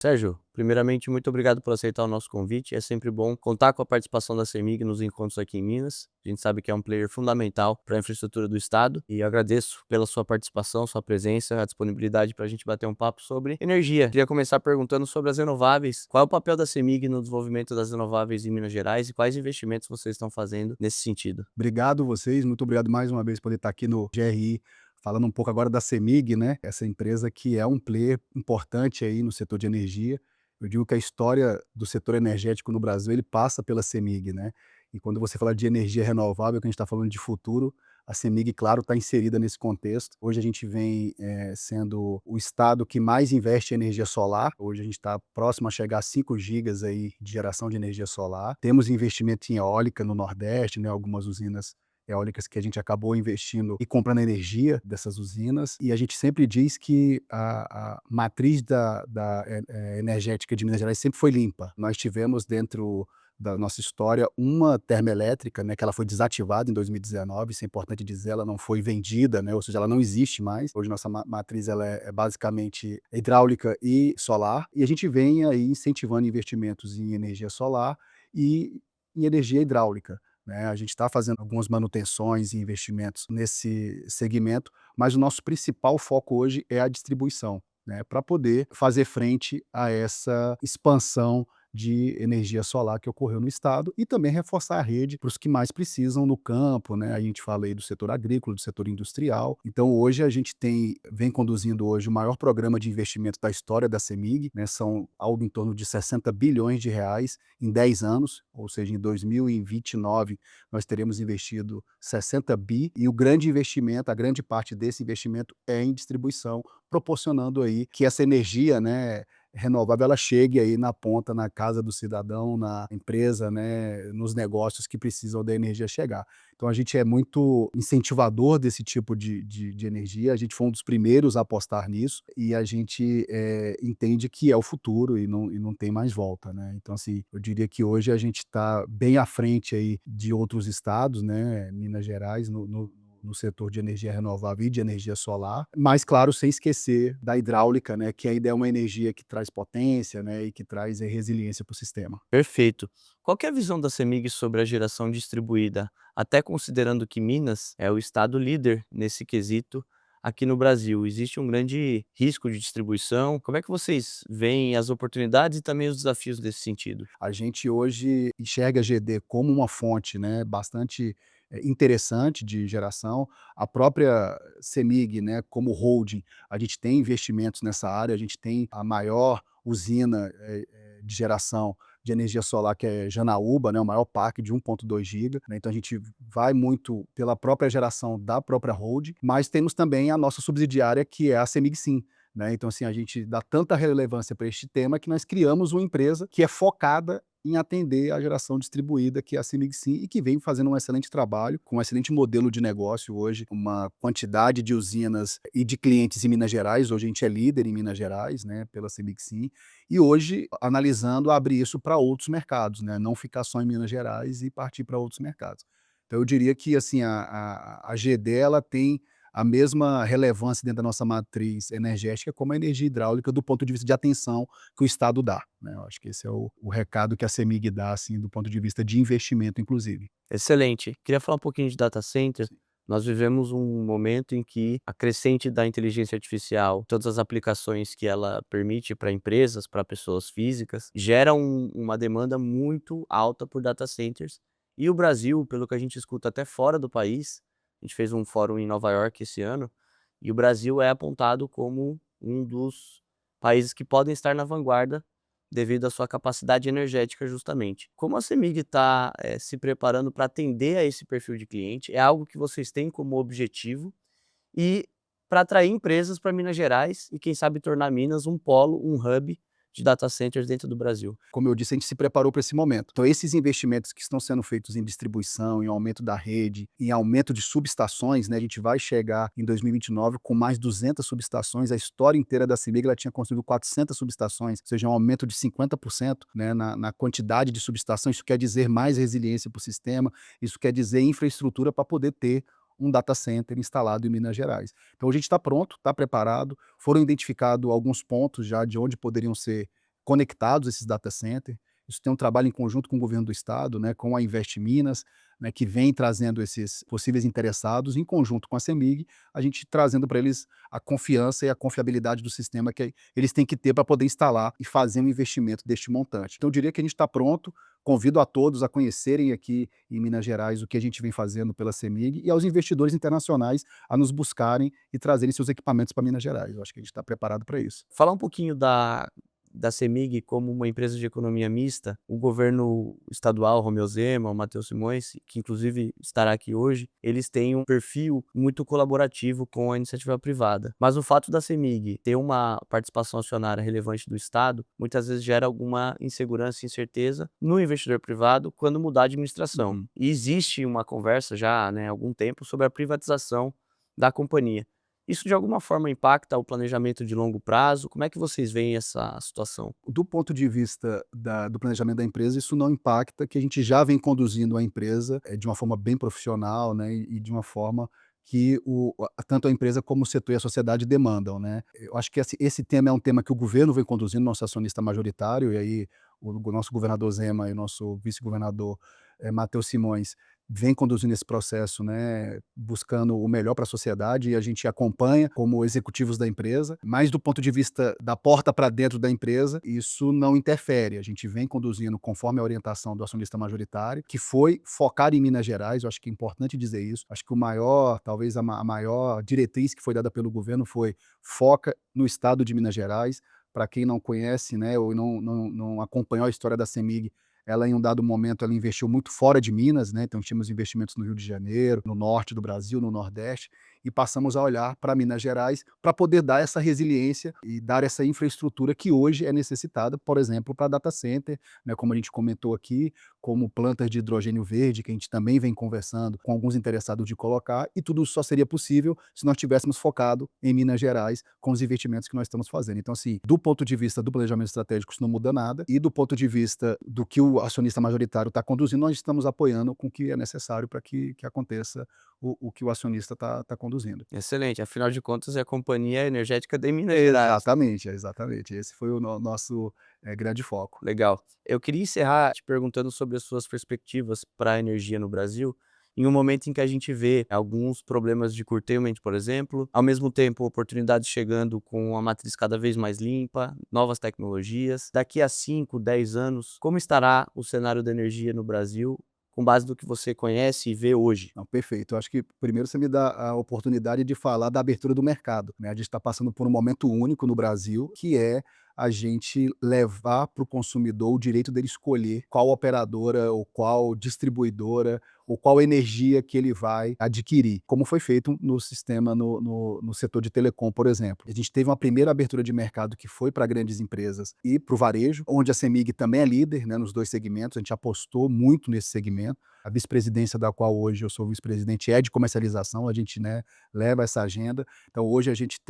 Sérgio, primeiramente, muito obrigado por aceitar o nosso convite. É sempre bom contar com a participação da CEMIG nos encontros aqui em Minas. A gente sabe que é um player fundamental para a infraestrutura do estado e eu agradeço pela sua participação, sua presença, a disponibilidade para a gente bater um papo sobre energia. Queria começar perguntando sobre as renováveis. Qual é o papel da CEMIG no desenvolvimento das renováveis em Minas Gerais e quais investimentos vocês estão fazendo nesse sentido? Obrigado vocês, muito obrigado mais uma vez por poder estar aqui no GRI, falando um pouco agora da CEMIG, né, essa empresa que é um player importante aí no setor de energia. Eu digo que a história do setor energético no Brasil, ele passa pela CEMIG, né, e quando você fala de energia renovável, que a gente está falando de futuro, a CEMIG, claro, está inserida nesse contexto. Hoje a gente vem sendo o estado que mais investe em energia solar. Hoje a gente está próximo a chegar a 5 gigas aí de geração de energia solar. Temos investimento em eólica no Nordeste, né, algumas usinas eólicas que a gente acabou investindo e comprando energia dessas usinas. E a gente sempre diz que a matriz energética de Minas Gerais sempre foi limpa. Nós tivemos dentro da nossa história uma termoelétrica, né, que ela foi desativada em 2019, isso é importante dizer, ela não foi vendida, né, ou seja, ela não existe mais. Hoje nossa matriz ela é basicamente hidráulica e solar, e a gente vem aí incentivando investimentos em energia solar e em energia hidráulica, né. A gente está fazendo algumas manutenções e investimentos nesse segmento, mas o nosso principal foco hoje é a distribuição, né, para poder fazer frente a essa expansão de energia solar que ocorreu no estado e também reforçar a rede para os que mais precisam no campo, né, a gente fala aí do setor agrícola, do setor industrial. Então hoje a gente vem conduzindo hoje o maior programa de investimento da história da CEMIG, né, são algo em torno de 60 bilhões de reais em 10 anos, ou seja, em 2029 nós teremos investido 60 bi e o grande investimento, a grande parte desse investimento é em distribuição, proporcionando aí que essa energia, né, renovável ela chegue aí na ponta, na casa do cidadão, na empresa, né, nos negócios que precisam da energia chegar. Então a gente é muito incentivador desse tipo de energia, a gente foi um dos primeiros a apostar nisso e a gente, entende que é o futuro e não tem mais volta, né. Então assim, eu diria que hoje a gente está bem à frente aí de outros estados, né, Minas Gerais no setor de energia renovável e de energia solar, mas claro, sem esquecer da hidráulica, né, que ainda é uma energia que traz potência, né, e que traz resiliência para o sistema. Perfeito. Qual que é a visão da CEMIG sobre a geração distribuída, até considerando que Minas é o estado líder nesse quesito aqui no Brasil? Existe um grande risco de distribuição. Como é que vocês veem as oportunidades e também os desafios desse sentido? A gente hoje enxerga a GD como uma fonte, né, bastante, interessante de geração. A própria CEMIG, né, como holding, a gente tem investimentos nessa área, a gente tem a maior usina, de geração de energia solar, que é Janaúba, né, o maior parque de 1,2 giga, né, então a gente vai muito pela própria geração da própria holding, mas temos também a nossa subsidiária, que é a CEMIG Sim, né, então assim, a gente dá tanta relevância para este tema que nós criamos uma empresa que é focada em atender a geração distribuída, que é a CEMIG Sim, e que vem fazendo um excelente trabalho, com um excelente modelo de negócio hoje, uma quantidade de usinas e de clientes em Minas Gerais, hoje a gente é líder em Minas Gerais, né, pela CEMIG Sim, e hoje analisando abrir isso para outros mercados, né, não ficar só em Minas Gerais e partir para outros mercados. Então eu diria que assim, a GD ela tem a mesma relevância dentro da nossa matriz energética como a energia hidráulica do ponto de vista de atenção que o Estado dá, né, eu acho que esse é o recado que a CEMIG dá, assim, do ponto de vista de investimento inclusive. Excelente. Queria falar um pouquinho de data center. Sim. Nós vivemos um momento em que a crescente da inteligência artificial, todas as aplicações que ela permite para empresas, para pessoas físicas, gera uma demanda muito alta por data centers. E o Brasil, pelo que a gente escuta até fora do país, a gente fez um fórum em Nova York esse ano, e o Brasil é apontado como um dos países que podem estar na vanguarda devido à sua capacidade energética justamente. Como a CEMIG está se preparando para atender a esse perfil de cliente? É algo que vocês têm como objetivo e para atrair empresas para Minas Gerais e quem sabe tornar Minas um polo, um hub de data centers dentro do Brasil. Como eu disse, a gente se preparou para esse momento. Então, esses investimentos que estão sendo feitos em distribuição, em aumento da rede, em aumento de subestações, né, a gente vai chegar em 2029 com mais 200 subestações. A história inteira da CEMIG ela tinha construído 400 subestações, ou seja, um aumento de 50%, né, na quantidade de subestações. Isso quer dizer mais resiliência para o sistema, isso quer dizer infraestrutura para poder ter um data center instalado em Minas Gerais. Então a gente está pronto, está preparado, foram identificados alguns pontos já de onde poderiam ser conectados a esses data centers. Isso tem um trabalho em conjunto com o governo do estado, né, com a Invest Minas, né, que vem trazendo esses possíveis interessados, em conjunto com a CEMIG, a gente trazendo para eles a confiança e a confiabilidade do sistema que eles têm que ter para poder instalar e fazer um investimento deste montante. Então eu diria que a gente está pronto, convido a todos a conhecerem aqui em Minas Gerais o que a gente vem fazendo pela CEMIG e aos investidores internacionais a nos buscarem e trazerem seus equipamentos para Minas Gerais. Eu acho que a gente está preparado para isso. Falar um pouquinho da CEMIG como uma empresa de economia mista, o governo estadual, Romeu Zema, o Matheus Simões, que inclusive estará aqui hoje, eles têm um perfil muito colaborativo com a iniciativa privada. Mas o fato da CEMIG ter uma participação acionária relevante do Estado, muitas vezes gera alguma insegurança e incerteza no investidor privado quando mudar a administração. Uhum. E existe uma conversa já, né, há algum tempo sobre a privatização da companhia. Isso de alguma forma impacta o planejamento de longo prazo? Como é que vocês veem essa situação? Do ponto de vista do planejamento da empresa, isso não impacta, que a gente já vem conduzindo a empresa de uma forma bem profissional, né, e de uma forma que tanto a empresa como o setor e a sociedade demandam, né. Eu acho que esse tema é um tema que o governo vem conduzindo, nosso acionista majoritário, e aí o nosso governador Zema e o nosso vice-governador Matheus Simões vem conduzindo esse processo, né, buscando o melhor para a sociedade, e a gente acompanha como executivos da empresa, mas do ponto de vista da porta para dentro da empresa, isso não interfere. A gente vem conduzindo conforme a orientação do acionista majoritário, que foi focar em Minas Gerais. Eu acho que é importante dizer isso. Acho que talvez a maior diretriz que foi dada pelo governo foi: foca no estado de Minas Gerais. Para quem não conhece, né, ou não acompanhou a história da CEMIG, ela em um dado momento ela investiu muito fora de Minas, né, então tínhamos investimentos no Rio de Janeiro, no norte do Brasil, no nordeste, e passamos a olhar para Minas Gerais para poder dar essa resiliência e dar essa infraestrutura que hoje é necessitada, por exemplo, para data center, né, como a gente comentou aqui, como plantas de hidrogênio verde, que a gente também vem conversando com alguns interessados de colocar, e tudo isso só seria possível se nós tivéssemos focado em Minas Gerais com os investimentos que nós estamos fazendo. Então, assim, do ponto de vista do planejamento estratégico, isso não muda nada, e do ponto de vista do que o acionista majoritário está conduzindo, nós estamos apoiando com o que é necessário para que aconteça o que o acionista está conduzindo. Excelente, afinal de contas é a companhia energética de Minas Gerais. Exatamente, exatamente. Esse foi o nosso grande foco. Legal. Eu queria encerrar te perguntando sobre as suas perspectivas para a energia no Brasil, em um momento em que a gente vê alguns problemas de curtailment, por exemplo, ao mesmo tempo oportunidades chegando com a matriz cada vez mais limpa, novas tecnologias. Daqui a 5, 10 anos, como estará o cenário da energia no Brasil, com base no que você conhece e vê hoje? Não, perfeito. Eu acho que primeiro você me dá a oportunidade de falar da abertura do mercado, né. A gente está passando por um momento único no Brasil, que é a gente levar para o consumidor o direito dele escolher qual operadora ou qual distribuidora ou qual energia que ele vai adquirir, como foi feito no sistema no setor de telecom, por exemplo. A gente teve uma primeira abertura de mercado que foi para grandes empresas e para o varejo, onde a CEMIG também é líder, né, nos 2 segmentos. A gente apostou muito nesse segmento. A vice-presidência da qual hoje eu sou vice-presidente é de comercialização, a gente, né, leva essa agenda. Então hoje a gente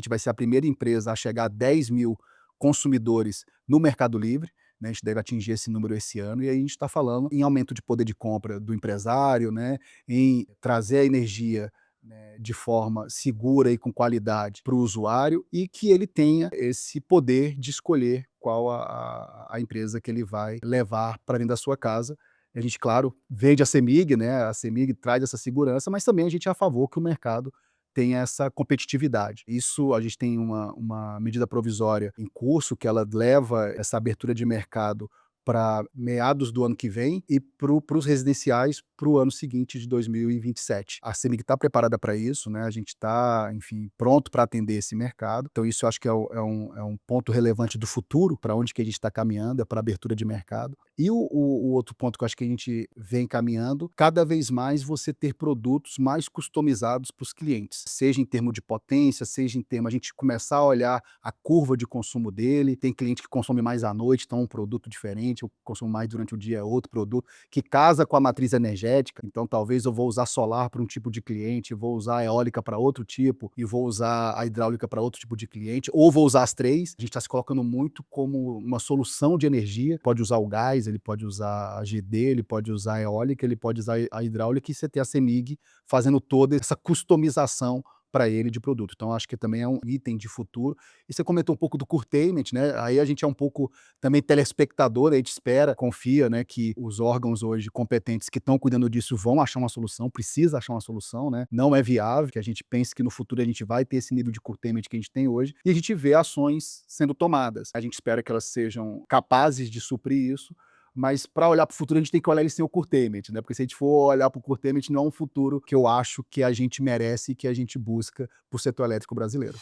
vai ser a primeira empresa a chegar a 10.000 consumidores no Mercado Livre, né, a gente deve atingir esse número esse ano, e aí a gente está falando em aumento de poder de compra do empresário, né, em trazer a energia, né, de forma segura e com qualidade para o usuário, e que ele tenha esse poder de escolher qual a empresa que ele vai levar para dentro da sua casa. A gente, claro, vende a CEMIG, né, a CEMIG traz essa segurança, mas também a gente é a favor que o mercado tenha essa competitividade. Isso, a gente tem uma medida provisória em curso que ela leva essa abertura de mercado para meados do ano que vem e para os residenciais para o ano seguinte de 2027. A CEMIG está preparada para isso, né, a gente está, enfim, pronto para atender esse mercado. Então isso eu acho que é um ponto relevante do futuro, para onde que a gente está caminhando, é para abertura de mercado. E o outro ponto que eu acho que a gente vem caminhando, cada vez mais você ter produtos mais customizados para os clientes, seja em termos de potência, seja em termos a gente começar a olhar a curva de consumo dele. Tem cliente que consome mais à noite, então é um produto diferente, eu consumo mais durante o dia, é outro produto, que casa com a matriz energética. Então talvez eu vou usar solar para um tipo de cliente, vou usar a eólica para outro tipo, e vou usar a hidráulica para outro tipo de cliente, ou vou usar as três. A gente está se colocando muito como uma solução de energia. Pode usar o gás, ele pode usar a GD, ele pode usar a eólica, ele pode usar a hidráulica, e você tem a CEMIG fazendo toda essa customização para ele de produto. Então acho que também é um item de futuro. E você comentou um pouco do curtailment, né, aí a gente é um pouco também telespectador, a gente espera, confia, né, que os órgãos hoje competentes que estão cuidando disso vão achar uma solução, precisa achar uma solução, né, não é viável que a gente pense que no futuro a gente vai ter esse nível de curtailment que a gente tem hoje, e a gente vê ações sendo tomadas. A gente espera que elas sejam capazes de suprir isso, mas para olhar para o futuro a gente tem que olhar ele sem o curtailment, né, porque se a gente for olhar para o curtailment não é um futuro que eu acho que a gente merece e que a gente busca para o setor elétrico brasileiro.